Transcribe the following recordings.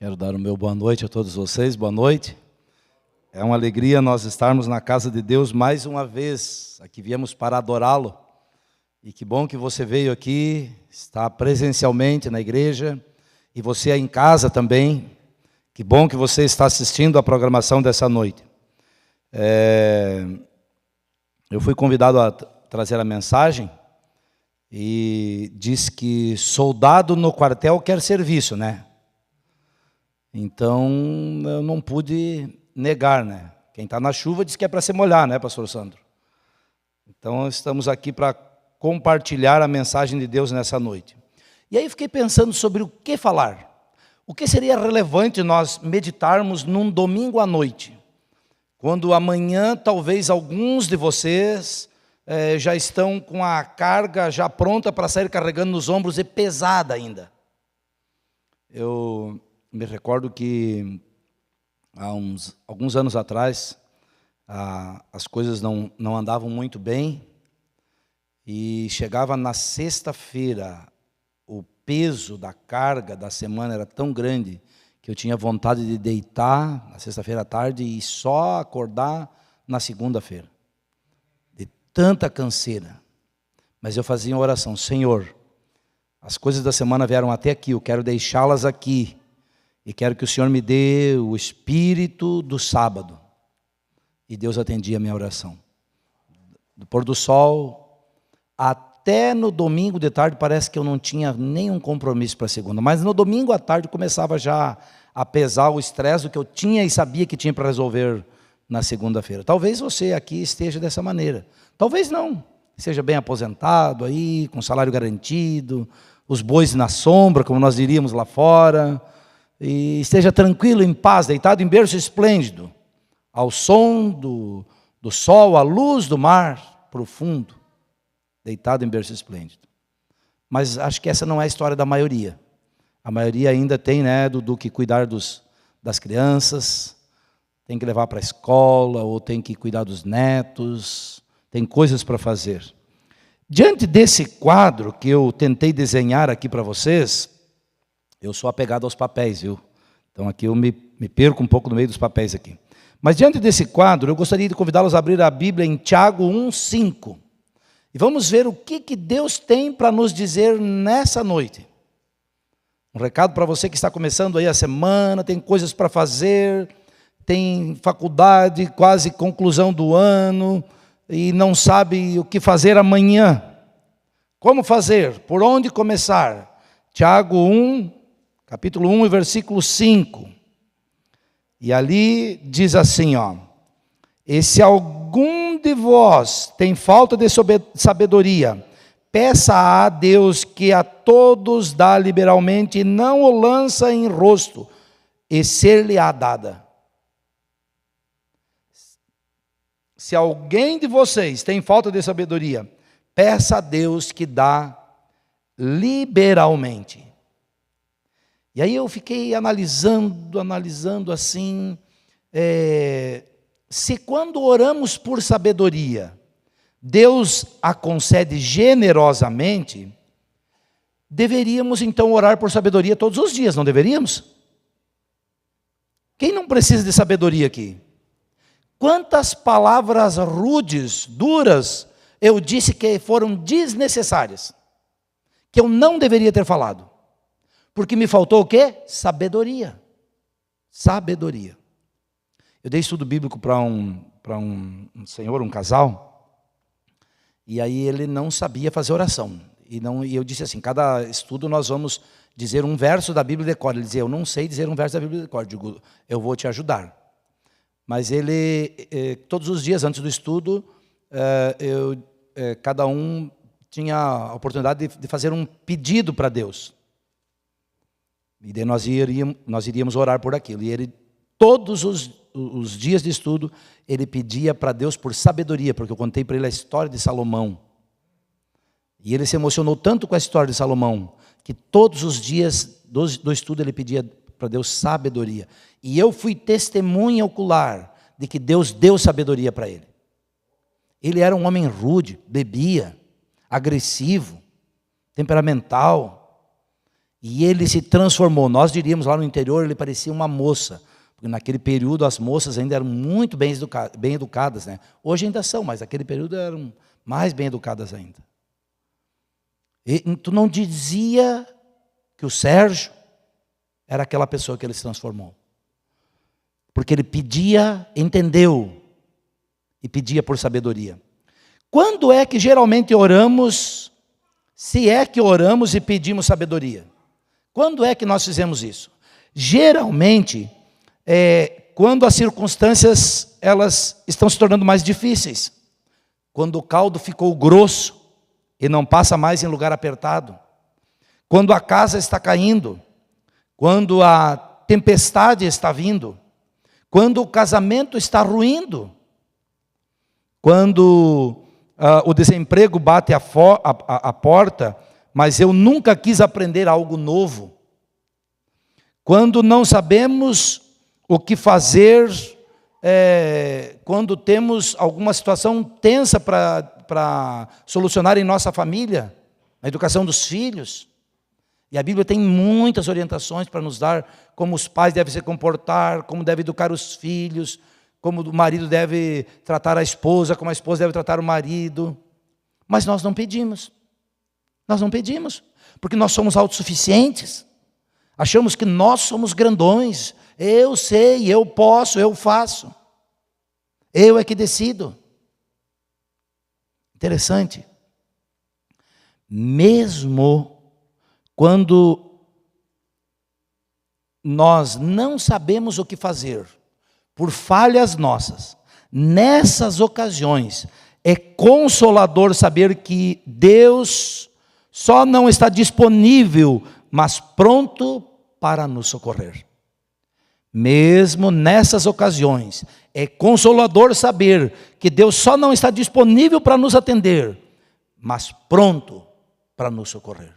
Quero dar o meu boa noite a todos vocês, boa noite. É uma alegria nós estarmos na casa de Deus mais uma vez. Aqui viemos para adorá-lo. E que bom que você veio aqui, está presencialmente na igreja. E você aí em casa também. Que bom que você está assistindo a programação dessa noite. Eu fui convidado a trazer a mensagem. E diz que soldado no quartel quer serviço, né? Então, eu não pude negar, né? Quem está na chuva diz que é para se molhar, né, pastor Sandro? Então, estamos aqui para compartilhar a mensagem de Deus nessa noite. E aí fiquei pensando sobre o que falar. O que seria relevante nós meditarmos num domingo à noite? Quando amanhã, talvez, alguns de vocês já estão com a carga já pronta para sair carregando nos ombros e pesada ainda. Eu me recordo que há alguns anos atrás as coisas não andavam muito bem e chegava na sexta-feira, o peso da carga da semana era tão grande que eu tinha vontade de deitar na sexta-feira à tarde e só acordar na segunda-feira, de tanta canseira. Mas eu fazia uma oração: Senhor, as coisas da semana vieram até aqui, eu quero deixá-las aqui. E quero que o Senhor me dê o espírito do sábado. E Deus atendia a minha oração. Do pôr do sol até no domingo de tarde, parece que eu não tinha nenhum compromisso para a segunda. Mas no domingo à tarde começava já a pesar o estresse do que eu tinha e sabia que tinha para resolver na segunda-feira. Talvez você aqui esteja dessa maneira. Talvez não. Seja bem aposentado aí, com salário garantido, os bois na sombra, como nós diríamos lá fora. E esteja tranquilo, em paz, deitado em berço esplêndido, ao som do sol, à luz do mar profundo, deitado em berço esplêndido. Mas acho que essa não é a história da maioria. A maioria ainda tem, né, do que cuidar das crianças, tem que levar para a escola, ou tem que cuidar dos netos, tem coisas para fazer. Diante desse quadro que eu tentei desenhar aqui para vocês, eu sou apegado aos papéis, viu? Então aqui eu me perco um pouco no meio dos papéis aqui. Mas diante desse quadro, eu gostaria de convidá-los a abrir a Bíblia em Tiago 1:5. E vamos ver o que Deus tem para nos dizer nessa noite. Um recado para você que está começando aí a semana, tem coisas para fazer, tem faculdade, quase conclusão do ano, e não sabe o que fazer amanhã. Como fazer? Por onde começar? Tiago 1, capítulo 1 e versículo 5. E ali diz assim, ó: e se algum de vós tem falta de sabedoria, peça a Deus que a todos dá liberalmente e não o lança em rosto, e ser-lhe-á dada. Se alguém de vocês tem falta de sabedoria, peça a Deus que dá liberalmente. E aí eu fiquei analisando assim, se quando oramos por sabedoria, Deus a concede generosamente, deveríamos então orar por sabedoria todos os dias, não deveríamos? Quem não precisa de sabedoria aqui? Quantas palavras rudes, duras, eu disse que foram desnecessárias, que eu não deveria ter falado? Porque me faltou o quê? Sabedoria. Sabedoria. Eu dei estudo bíblico para um senhor, um casal, e aí ele não sabia fazer oração. E eu disse assim, cada estudo nós vamos dizer um verso da Bíblia de cor. Ele dizia, eu não sei dizer um verso da Bíblia de cor. Eu digo, eu vou te ajudar. Mas ele, todos os dias antes do estudo, cada um tinha a oportunidade de fazer um pedido para Deus. E daí nós iríamos orar por aquilo. E ele, todos os dias de estudo, ele pedia para Deus por sabedoria, porque eu contei para ele a história de Salomão. E ele se emocionou tanto com a história de Salomão, que todos os dias do estudo ele pedia para Deus sabedoria. E eu fui testemunha ocular de que Deus deu sabedoria para ele. Ele era um homem rude, bebia, agressivo, temperamental. E ele se transformou. Nós diríamos lá no interior, ele parecia uma moça. Porque naquele período as moças ainda eram muito bem educadas, né? Hoje ainda são, mas naquele período eram mais bem educadas ainda. E tu não dizia que o Sérgio era aquela pessoa que ele se transformou. Porque ele pedia, entendeu, e pedia por sabedoria. Quando é que geralmente oramos, se é que oramos e pedimos sabedoria? Quando é que nós fizemos isso? Geralmente, quando as circunstâncias elas estão se tornando mais difíceis. Quando o caldo ficou grosso e não passa mais em lugar apertado. Quando a casa está caindo. Quando a tempestade está vindo. Quando o casamento está ruindo. Quando o desemprego bate a porta, mas eu nunca quis aprender algo novo. Quando não sabemos o que fazer, quando temos alguma situação tensa para solucionar em nossa família, a educação dos filhos. E a Bíblia tem muitas orientações para nos dar como os pais devem se comportar, como devem educar os filhos, como o marido deve tratar a esposa, como a esposa deve tratar o marido. Mas nós não pedimos. Nós não pedimos, porque nós somos autossuficientes. Achamos que nós somos grandões. Eu sei, eu posso, eu faço. Eu é que decido. Interessante. Mesmo quando nós não sabemos o que fazer, por falhas nossas, nessas ocasiões, é consolador saber que Deus só não está disponível, mas pronto para nos socorrer. Mesmo nessas ocasiões, é consolador saber que Deus só não está disponível para nos atender, mas pronto para nos socorrer.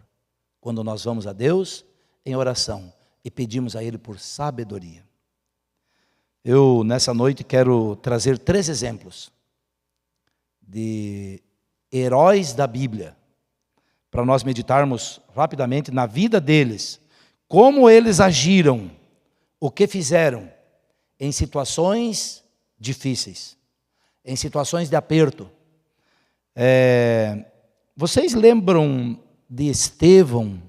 Quando nós vamos a Deus em oração e pedimos a Ele por sabedoria. Eu, nessa noite, quero trazer 3 exemplos de heróis da Bíblia, para nós meditarmos rapidamente na vida deles, como eles agiram, o que fizeram em situações difíceis, em situações de aperto. Vocês lembram de Estevão,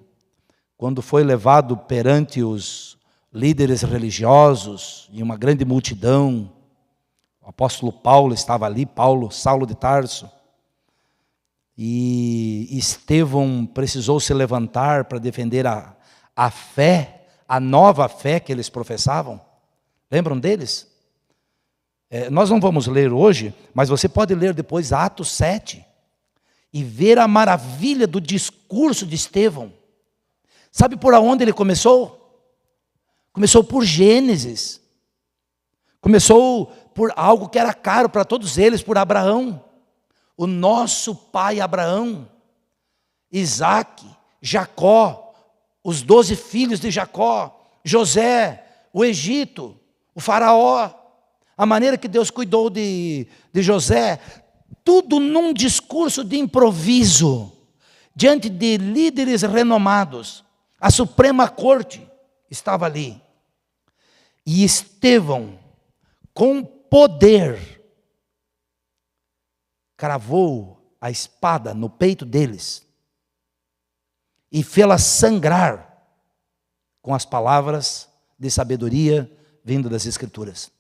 quando foi levado perante os líderes religiosos e uma grande multidão? O apóstolo Paulo estava ali, Saulo de Tarso. E Estevão precisou se levantar para defender a fé, a nova fé que eles professavam. Lembram deles? Nós não vamos ler hoje, mas você pode ler depois Atos 7 e ver a maravilha do discurso de Estevão. Sabe por onde ele começou? Começou por Gênesis. Começou por algo que era caro para todos eles, por Abraão. O nosso pai Abraão, Isaac, Jacó, os 12 filhos de Jacó, José, o Egito, o faraó, a maneira que Deus cuidou de José, tudo num discurso de improviso, diante de líderes renomados. A Suprema Corte estava ali. E Estevão, com poder, cravou a espada no peito deles e fê-la sangrar com as palavras de sabedoria vindo das Escrituras.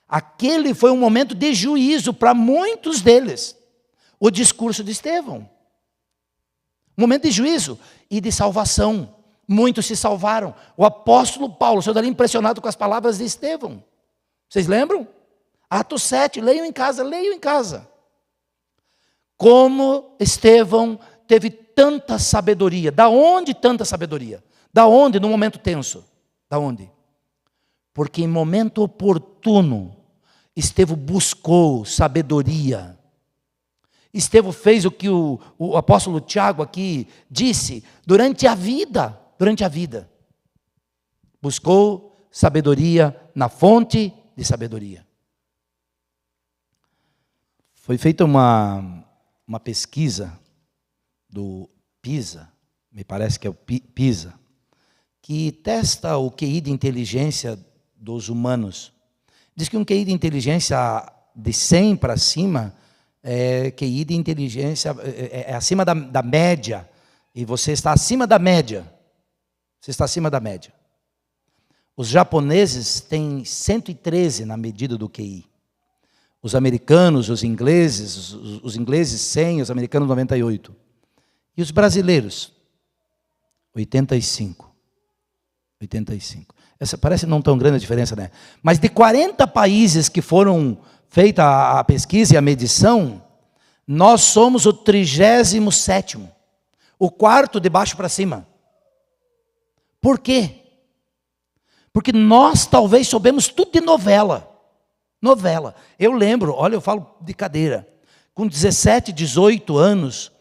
Aquele foi um momento de juízo para muitos deles, o discurso de Estevão. Um momento de juízo e de salvação. Muitos se salvaram. O apóstolo Paulo, o senhor está impressionado com as palavras de Estevão. Vocês lembram? Atos 7, leiam em casa. Como Estevão teve tanta sabedoria. Da onde tanta sabedoria? Da onde no momento tenso? Da onde? Porque em momento oportuno, Estevão buscou sabedoria. Estevão fez o que o apóstolo Tiago aqui disse, durante a vida. Buscou sabedoria na fonte de sabedoria. Foi feita uma pesquisa do PISA, me parece que é o PISA, que testa o QI de inteligência dos humanos. Diz que um QI de inteligência de 100 para cima, QI de inteligência é acima da média, e você está acima da média. Você está acima da média. Os japoneses têm 113 na medida do QI. Os americanos, os ingleses 100, os americanos 98. E os brasileiros? 85. 85. Essa parece não tão grande a diferença, né? Mas de 40 países que foram feita a pesquisa e a medição, nós somos o 37º. O quarto de baixo para cima. Por quê? Porque nós talvez soubemos tudo de novela. Novela. Eu lembro, olha, eu falo de cadeira. Com 17, 18 anos,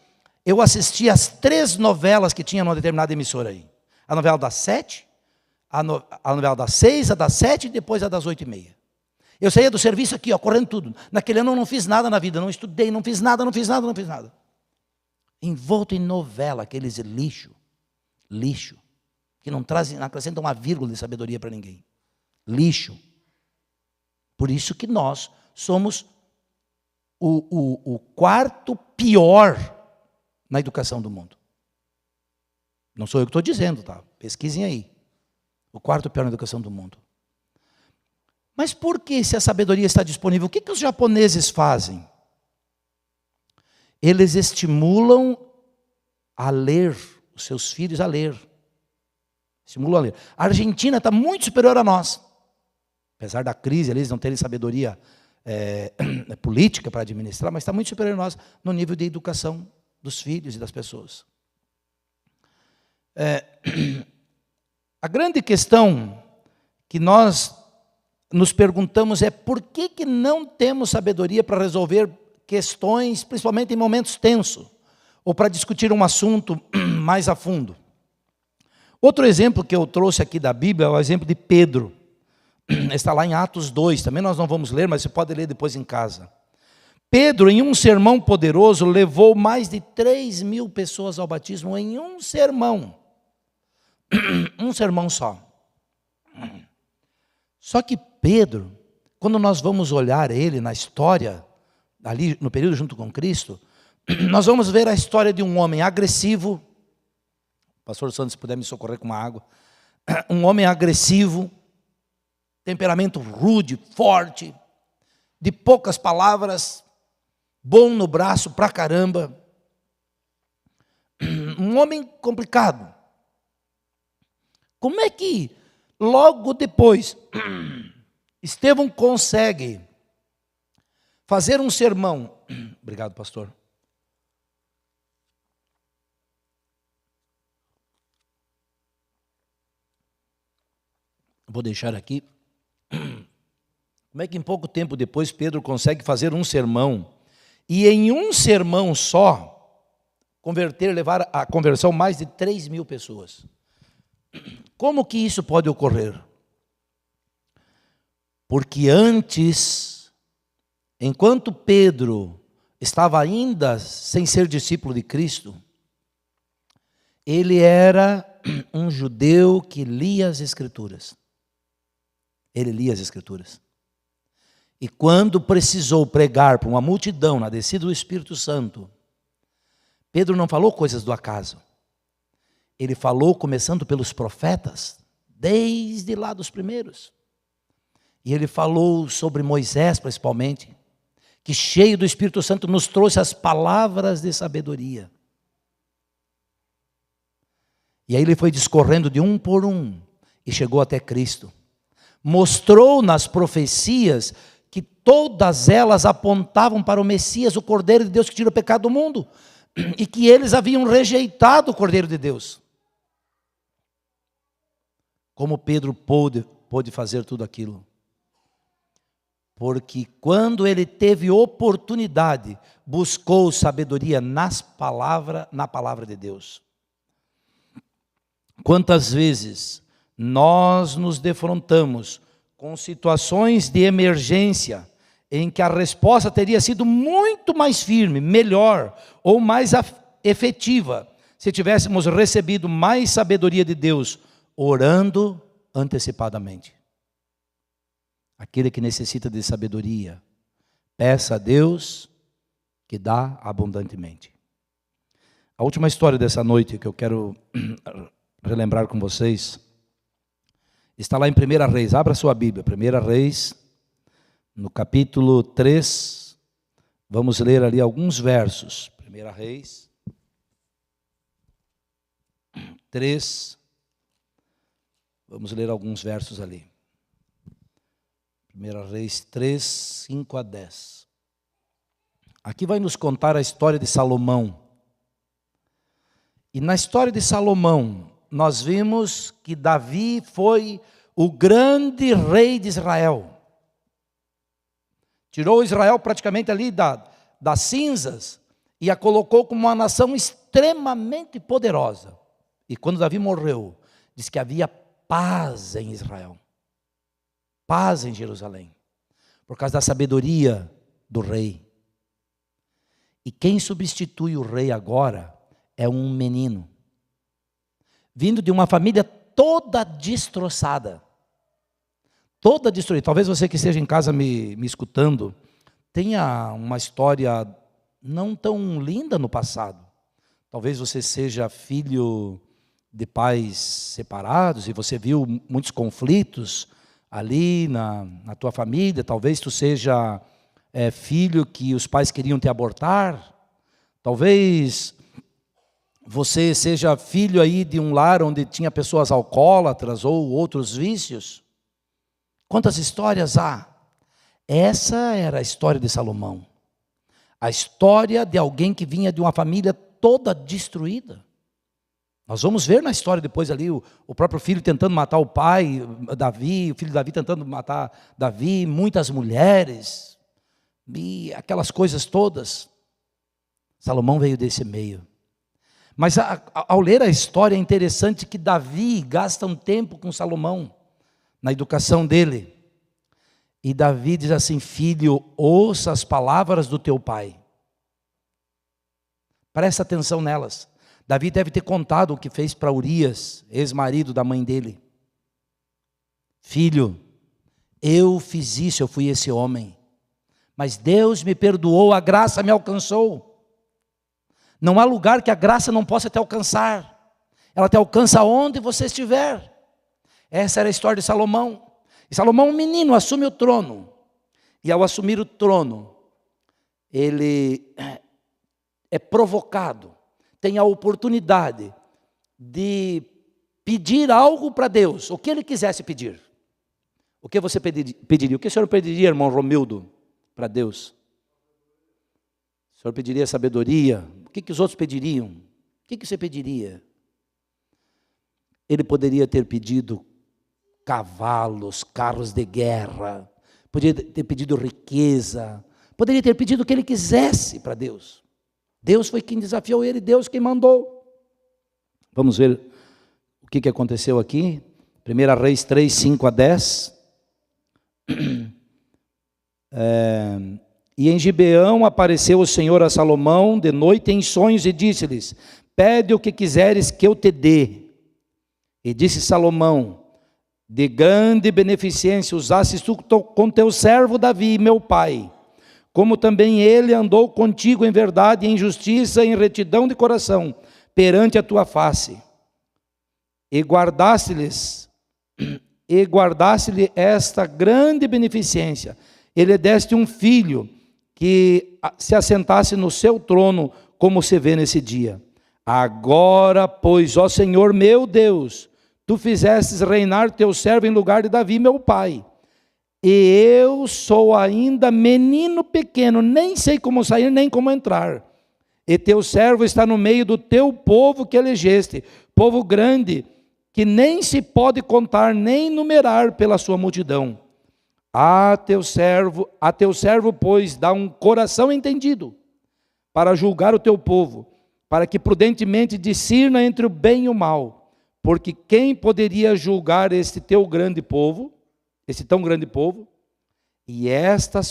eu assisti as 3 novelas que tinha numa determinada emissora aí. A novela das 7, a novela das 6, a das 7 e depois a das 8h30. Eu saía do serviço aqui, ó, correndo tudo. Naquele ano eu não fiz nada na vida, não estudei, não fiz nada. Envolto em novela, aqueles lixo, que não acrescentam uma vírgula de sabedoria para ninguém. Lixo. Por isso que nós somos o quarto pior na educação do mundo. Não sou eu que estou dizendo, tá? Pesquisem aí. O quarto pior na educação do mundo. Mas por que, se a sabedoria está disponível, o que os japoneses fazem? Eles estimulam a ler, os seus filhos a ler. Estimulam a ler. A Argentina está muito superior a nós. Apesar da crise, eles não terem sabedoria política para administrar, mas está muito superior a nós no nível de educação dos filhos e das pessoas. A grande questão que nós nos perguntamos é por que não temos sabedoria para resolver questões, principalmente em momentos tensos, ou para discutir um assunto mais a fundo. Outro exemplo que eu trouxe aqui da Bíblia é o exemplo de Pedro. Está lá em Atos 2, também nós não vamos ler, mas você pode ler depois em casa. Pedro, em um sermão poderoso, levou mais de 3.000 pessoas ao batismo em um sermão. Um sermão só. Só que Pedro, quando nós vamos olhar ele na história, ali no período junto com Cristo, nós vamos ver a história de um homem agressivo. Pastor Santos, se puder me socorrer com uma água. Um homem agressivo, temperamento rude, forte, de poucas palavras, bom no braço pra caramba. Um homem complicado. Como é que logo depois Estevão consegue fazer um sermão? Obrigado, pastor. Vou deixar aqui. Como é que em pouco tempo depois Pedro consegue fazer um sermão e em um sermão só levar à conversão mais de 3.000 pessoas? Como que isso pode ocorrer? Porque antes, enquanto Pedro estava ainda sem ser discípulo de Cristo, ele era um judeu que lia as Escrituras. Ele lia as Escrituras. E quando precisou pregar para uma multidão na descida do Espírito Santo, Pedro não falou coisas do acaso. Ele falou começando pelos profetas, desde lá dos primeiros. E ele falou sobre Moisés, principalmente, que cheio do Espírito Santo nos trouxe as palavras de sabedoria. E aí ele foi discorrendo de um por um e chegou até Cristo. Mostrou nas profecias que todas elas apontavam para o Messias, o Cordeiro de Deus que tira o pecado do mundo, e que eles haviam rejeitado o Cordeiro de Deus. Como Pedro pôde fazer tudo aquilo? Porque quando ele teve oportunidade, buscou sabedoria na palavra de Deus. Quantas vezes nós nos defrontamos com situações de emergência em que a resposta teria sido muito mais firme, melhor ou mais efetiva, se tivéssemos recebido mais sabedoria de Deus, orando antecipadamente. Aquele que necessita de sabedoria, peça a Deus que dá abundantemente. A última história dessa noite que eu quero relembrar com vocês, está lá em 1 Reis, abra sua Bíblia, 1 Reis, no capítulo 3, vamos ler ali alguns versos. 1 Reis 3, vamos ler alguns versos ali. 1 Reis 3, 5 a 10. Aqui vai nos contar a história de Salomão. E na história de Salomão, nós vimos que Davi foi o grande rei de Israel. Tirou Israel praticamente ali das cinzas e a colocou como uma nação extremamente poderosa. E quando Davi morreu, diz que havia paz em Israel. Paz em Jerusalém. Por causa da sabedoria do rei. E quem substitui o rei agora é um menino. Vindo de uma família toda destroçada. Toda destruída. Talvez você que esteja em casa me escutando, tenha uma história não tão linda no passado. Talvez você seja filho de pais separados e você viu muitos conflitos ali na tua família. Talvez tu seja filho que os pais queriam te abortar. Talvez você seja filho aí de um lar onde tinha pessoas alcoólatras ou outros vícios. Quantas histórias há? Essa era a história de Salomão. A história de alguém que vinha de uma família toda destruída. Nós vamos ver na história depois ali o próprio filho tentando matar o pai, Davi, o filho de Davi tentando matar Davi, muitas mulheres, e aquelas coisas todas. Salomão veio desse meio. Mas ao ler a história é interessante que Davi gasta um tempo com Salomão, na educação dele. E Davi diz assim: filho, ouça as palavras do teu pai. Presta atenção nelas. Davi deve ter contado o que fez para Urias, ex-marido da mãe dele. Filho, eu fiz isso, eu fui esse homem. Mas Deus me perdoou, a graça me alcançou. Não há lugar que a graça não possa te alcançar. Ela te alcança onde você estiver. Essa era a história de Salomão. E Salomão, um menino, assume o trono. E ao assumir o trono, ele é provocado, tem a oportunidade de pedir algo para Deus, o que ele quisesse pedir. O que você pediria? O que o senhor pediria, irmão Romildo, para Deus? O senhor pediria sabedoria? O que os outros pediriam? O que você pediria? Ele poderia ter pedido cavalos, carros de guerra, poderia ter pedido riqueza, poderia ter pedido o que ele quisesse para Deus. Deus foi quem desafiou ele, Deus quem mandou. Vamos ver o que aconteceu aqui. 1 Reis 3, 5 a 10. E em Gibeão apareceu o Senhor a Salomão de noite em sonhos e disse-lhes: pede o que quiseres que eu te dê. E disse Salomão: de grande beneficência usastes tu com teu servo Davi, meu pai, como também ele andou contigo em verdade, em justiça, em retidão de coração, perante a tua face. E guardaste-lhe esta grande beneficência. Ele deste um filho que se assentasse no seu trono, como se vê nesse dia. Agora, pois, ó Senhor meu Deus, tu fizestes reinar teu servo em lugar de Davi, meu pai. E eu sou ainda menino pequeno, nem sei como sair, nem como entrar. E teu servo está no meio do teu povo que elegeste, povo grande, que nem se pode contar, nem numerar pela sua multidão. A teu servo, pois, dá um coração entendido, para julgar o teu povo, para que prudentemente discirna entre o bem e o mal. Porque quem poderia julgar este tão grande povo? E esta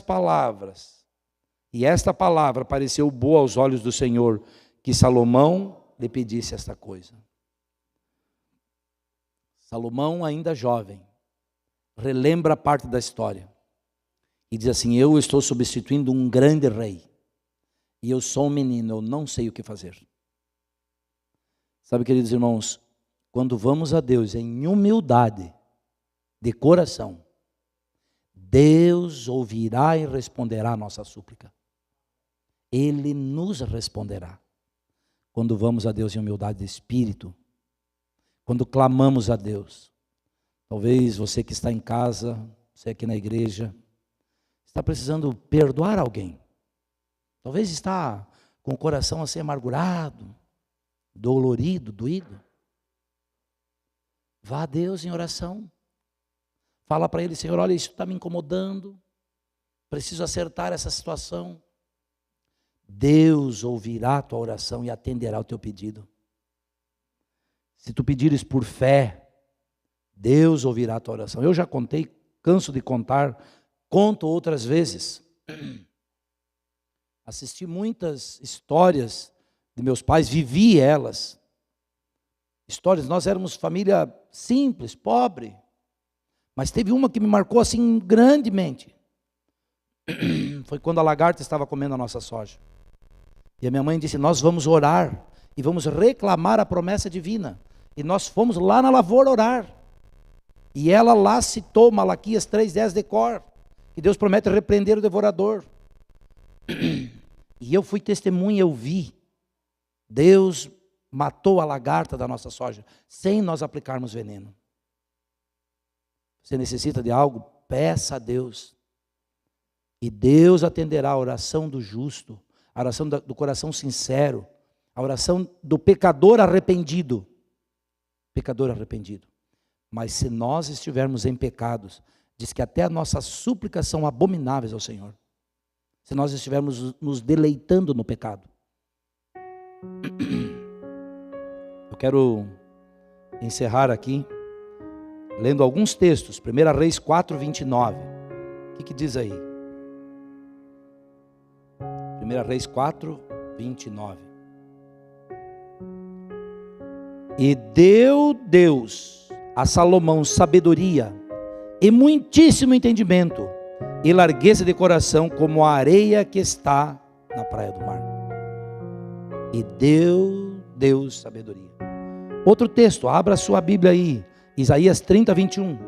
palavra pareceu boa aos olhos do Senhor, que Salomão lhe pedisse esta coisa. Salomão, ainda jovem, relembra parte da história e diz assim: eu estou substituindo um grande rei e eu sou um menino, eu não sei o que fazer. Sabe, queridos irmãos, quando vamos a Deus em humildade de coração, Deus ouvirá e responderá a nossa súplica. Ele nos responderá. Quando vamos a Deus em humildade de espírito, quando clamamos a Deus. Talvez você que está em casa, você aqui na igreja, está precisando perdoar alguém. Talvez está com o coração assim amargurado, dolorido, doído. Vá a Deus em oração. Fala para Ele: Senhor, olha, isso está me incomodando. Preciso acertar essa situação. Deus ouvirá a tua oração e atenderá o teu pedido. Se tu pedires por fé, Deus ouvirá a tua oração. Eu já contei, canso de contar, conto outras vezes. Assisti muitas histórias de meus pais, vivi elas. Histórias, nós éramos família simples, pobre, mas teve uma que me marcou assim grandemente. Foi quando a lagarta estava comendo a nossa soja. E a minha mãe disse: nós vamos orar e vamos reclamar a promessa divina. E nós fomos lá na lavoura orar. E ela lá citou Malaquias 3:10 de cor, que Deus promete repreender o devorador. E eu fui testemunha, eu vi. Deus matou a lagarta da nossa soja, sem nós aplicarmos veneno. Você necessita de algo? Peça a Deus. E Deus atenderá a oração do justo, a oração do coração sincero, a oração do pecador arrependido. Pecador arrependido. Mas se nós estivermos em pecados, diz que até as nossas súplicas são abomináveis ao Senhor. Se nós estivermos nos deleitando no pecado. Eu quero encerrar aqui, lendo alguns textos. 1 Reis 4:29. O que diz aí? 1 Reis 4:29. E deu Deus a Salomão sabedoria e muitíssimo entendimento e largueza de coração como a areia que está na praia do mar. E deu Deus sabedoria. Outro texto, abra sua Bíblia aí, Isaías 30:21.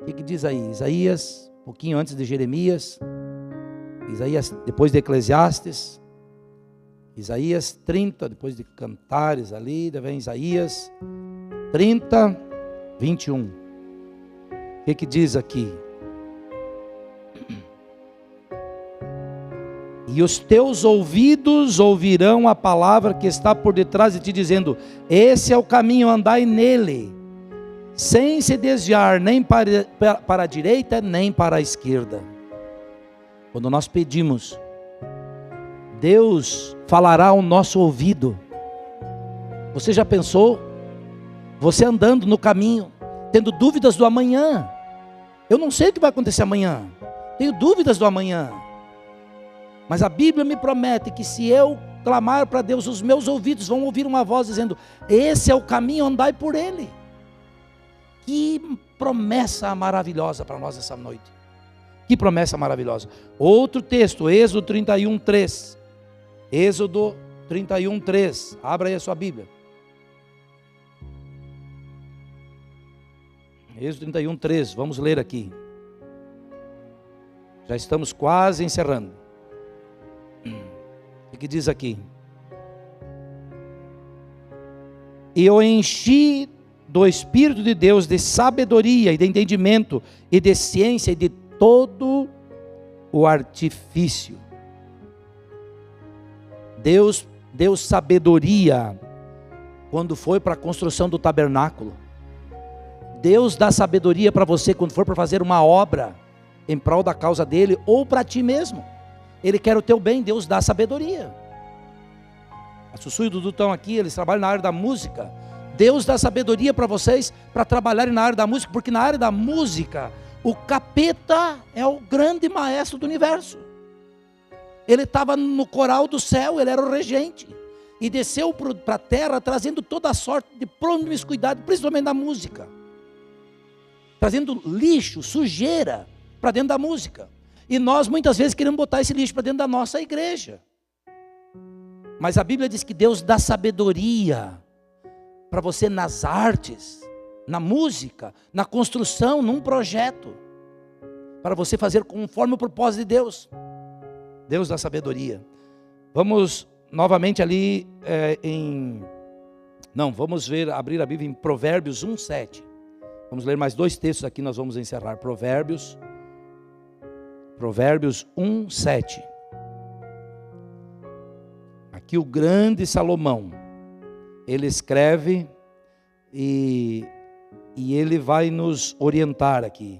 O que diz aí? Isaías, um pouquinho antes de Jeremias, Isaías depois de Eclesiastes, Isaías 30, depois de Cantares ali, vem Isaías 30:21. O que diz aqui? E os teus ouvidos ouvirão a palavra que está por detrás de ti, dizendo: esse é o caminho, andai nele, sem se desviar nem para a direita, nem para a esquerda. Quando nós pedimos, Deus falará ao nosso ouvido. Você já pensou? Você andando no caminho, tendo dúvidas do amanhã. Eu não sei o que vai acontecer amanhã. Tenho dúvidas do amanhã. Mas a Bíblia me promete que se eu clamar para Deus, os meus ouvidos vão ouvir uma voz dizendo: esse é o caminho, andai por ele. Que promessa maravilhosa para nós essa noite. Que promessa maravilhosa. Outro texto, Êxodo 31:3. Êxodo 31:3. Abra aí a sua Bíblia. Êxodo 31:3. Vamos ler aqui. Já estamos quase encerrando. O que diz aqui? E eu enchi do Espírito de Deus de sabedoria e de entendimento e de ciência e de todo o artifício. Deus deu sabedoria quando foi para a construção do tabernáculo. Deus dá sabedoria para você quando for para fazer uma obra em prol da causa dele ou para ti mesmo. Ele quer o teu bem, Deus dá sabedoria. A Sussu e o Dudu estão aqui, eles trabalham na área da música. Deus dá sabedoria para vocês para trabalharem na área da música, porque na área da música o capeta é o grande maestro do universo. Ele estava no coral do céu, ele era o regente. e desceu para a terra trazendo toda a sorte de promiscuidade, principalmente da música. Trazendo lixo, sujeira para dentro da música. E nós muitas vezes queremos botar esse lixo para dentro da nossa igreja. Mas a Bíblia diz que Deus dá sabedoria para você nas artes, na música, na construção, num projeto, para você fazer conforme o propósito de Deus. Deus dá sabedoria. Vamos novamente ali vamos abrir a Bíblia em Provérbios 1:7. Vamos ler mais 2 textos aqui, nós vamos encerrar. Provérbios 1:7. Aqui o grande Salomão, ele escreve e ele vai nos orientar aqui.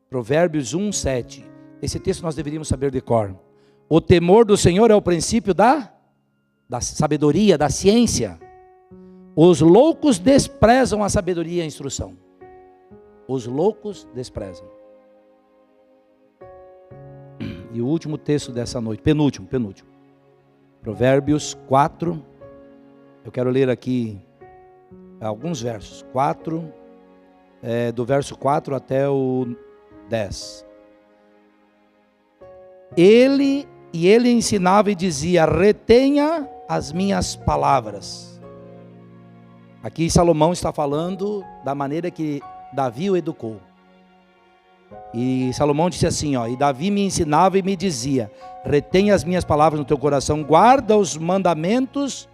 Provérbios 1:7. Esse texto nós deveríamos saber de cor. O temor do Senhor é o princípio da sabedoria, da ciência. Os loucos desprezam a sabedoria e a instrução. Os loucos desprezam. E o último texto dessa noite, penúltimo. Provérbios 4. Eu quero ler aqui alguns versos. Do verso 4 até o 10. Ele ensinava e dizia: retenha as minhas palavras. Aqui Salomão está falando da maneira que Davi o educou. E Salomão disse assim, e Davi me ensinava e me dizia: retenha as minhas palavras no teu coração, guarda os mandamentos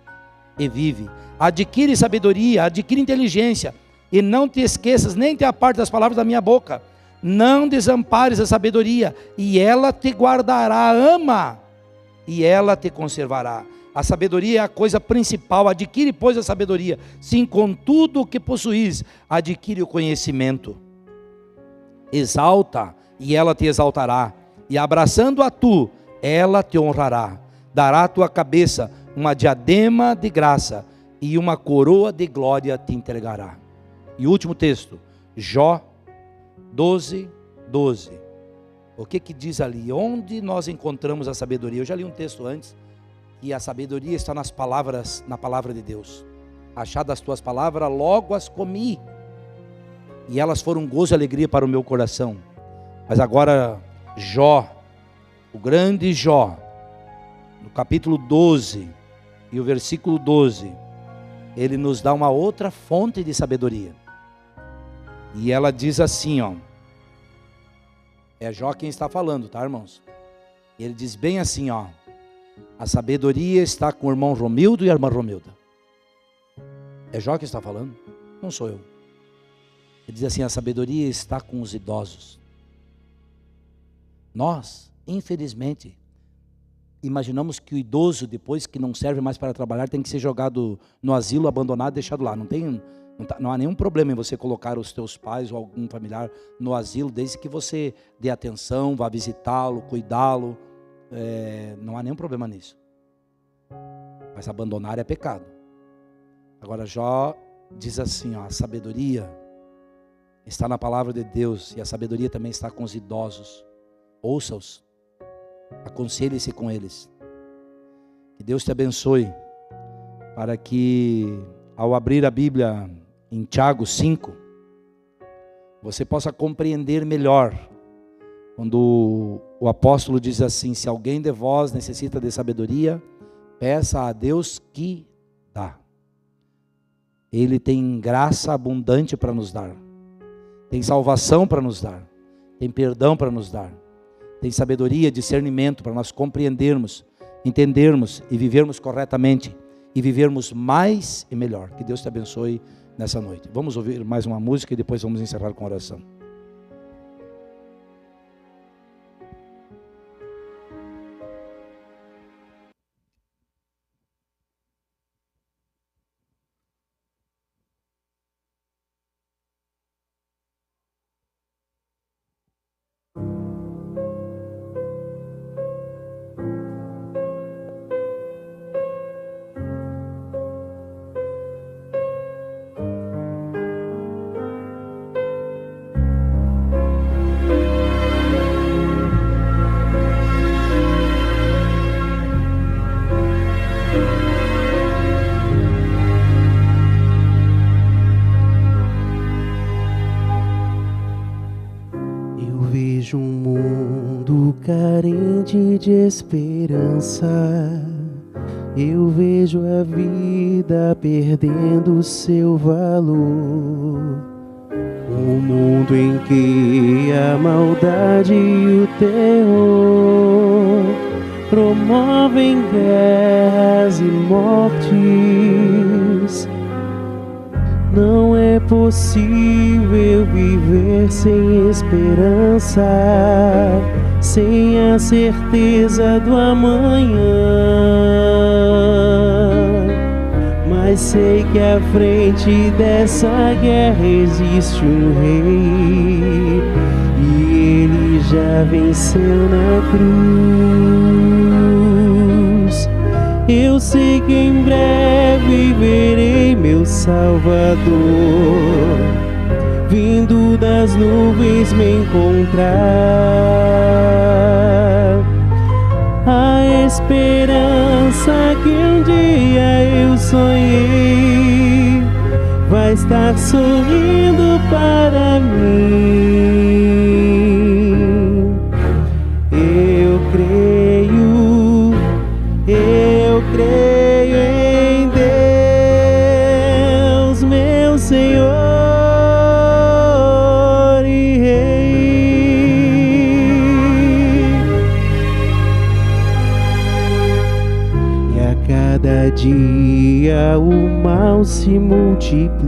e vive. Adquire sabedoria, adquire inteligência, e não te esqueças, nem te aparte das palavras da minha boca. Não desampares a sabedoria, e ela te guardará. Ama, e ela te conservará. A sabedoria é a coisa principal. Adquire, pois, a sabedoria. Sim, com tudo o que possuís, adquire o conhecimento. Exalta, e ela te exaltará. E abraçando-a tu, ela te honrará. Dará à tua cabeça uma diadema de graça, e uma coroa de glória te entregará. E o último texto, Jó 12:12. O que diz ali? Onde nós encontramos a sabedoria? Eu já li um texto antes, que a sabedoria está nas palavras, na palavra de Deus. Achadas as tuas palavras, logo as comi, e elas foram gozo e alegria para o meu coração. Mas agora Jó, o grande Jó, no capítulo 12 e o versículo 12, ele nos dá uma outra fonte de sabedoria. E ela diz assim, é Jó quem está falando, tá, irmãos? Ele diz bem assim, a sabedoria está com o irmão Romildo e a irmã Romilda. É Jó que está falando? Não sou eu. Ele diz assim: a sabedoria está com os idosos. Nós, infelizmente, imaginamos que o idoso, depois que não serve mais para trabalhar, tem que ser jogado no asilo, abandonado, deixado lá. Não há nenhum problema em você colocar os teus pais ou algum familiar no asilo, desde que você dê atenção, vá visitá-lo, cuidá-lo. Não há nenhum problema nisso. Mas abandonar é pecado. Agora Jó diz assim, a sabedoria está na palavra de Deus, e a sabedoria também está com os idosos. Ouça-os, aconselhe-se com eles. Que Deus te abençoe, para que ao abrir a Bíblia em Tiago 5, você possa compreender melhor, quando o apóstolo diz assim: se alguém de vós necessita de sabedoria, peça a Deus que dá. Ele tem graça abundante para nos dar, tem salvação para nos dar, tem perdão para nos dar, tem sabedoria, discernimento para nós compreendermos, entendermos e vivermos corretamente, e vivermos mais e melhor. Que Deus te abençoe nessa noite. Vamos ouvir mais uma música e depois vamos encerrar com oração. carente de esperança, eu vejo a vida perdendo seu valor. Um mundo em que a maldade e o terror promovem guerras e mortes. Não é possível viver sem esperança, sem a certeza do amanhã. Mas sei que à frente dessa guerra existe um rei, e ele já venceu na cruz. Eu sei que em breve verei meu Salvador vindo das nuvens me encontrar. A esperança que um dia eu sonhei vai estar sorrindo para mim. Eu creio em Deus, meu Senhor e Rei. E a cada dia o mal se multiplica,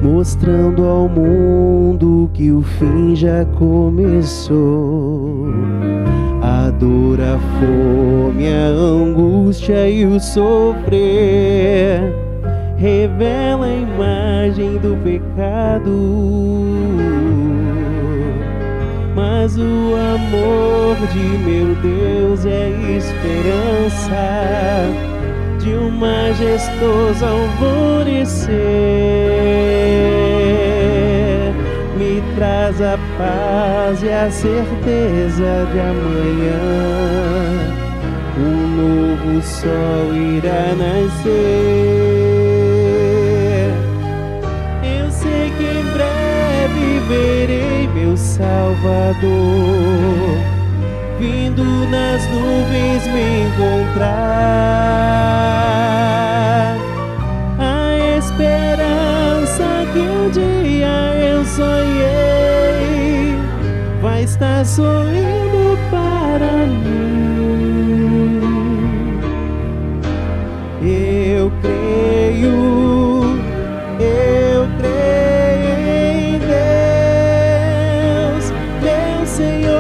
mostrando ao mundo que o fim já começou. A dor, a fome, a angústia e o sofrer revela a imagem do pecado. Mas o amor de meu Deus é esperança de um majestoso alvorecer. Me traz a paz e a certeza de amanhã. Um novo sol irá nascer. Eu sei que em breve verei meu Salvador vindo nas nuvens me encontrar. A esperança que um dia eu sonhei vai estar sorrindo para mim. Eu creio em Deus, meu Senhor.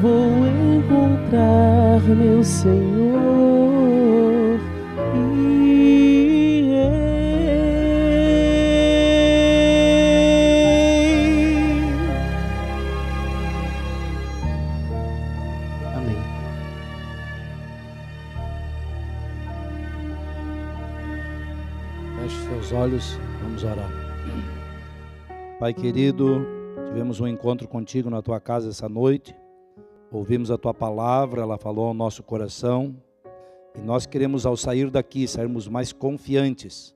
Vou encontrar meu Senhor e Rei. Amém. Feche seus olhos, vamos orar. Pai querido, tivemos um encontro contigo na tua casa essa noite. Ouvimos a tua palavra, ela falou ao nosso coração. E nós queremos, ao sair daqui, sairmos mais confiantes.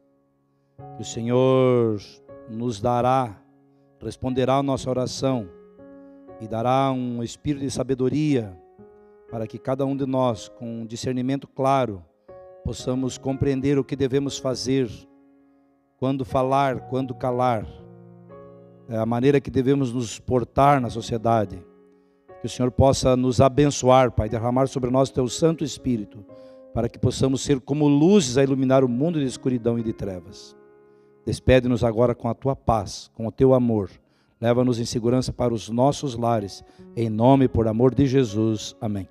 Que o Senhor nos dará, responderá a nossa oração. E dará um espírito de sabedoria, para que cada um de nós, com um discernimento claro, possamos compreender o que devemos fazer, quando falar, quando calar, a maneira que devemos nos portar na sociedade. Que o Senhor possa nos abençoar, Pai, derramar sobre nós o Teu Santo Espírito, para que possamos ser como luzes a iluminar o mundo de escuridão e de trevas. Despede-nos agora com a Tua paz, com o Teu amor. Leva-nos em segurança para os nossos lares, em nome e por amor de Jesus. Amém.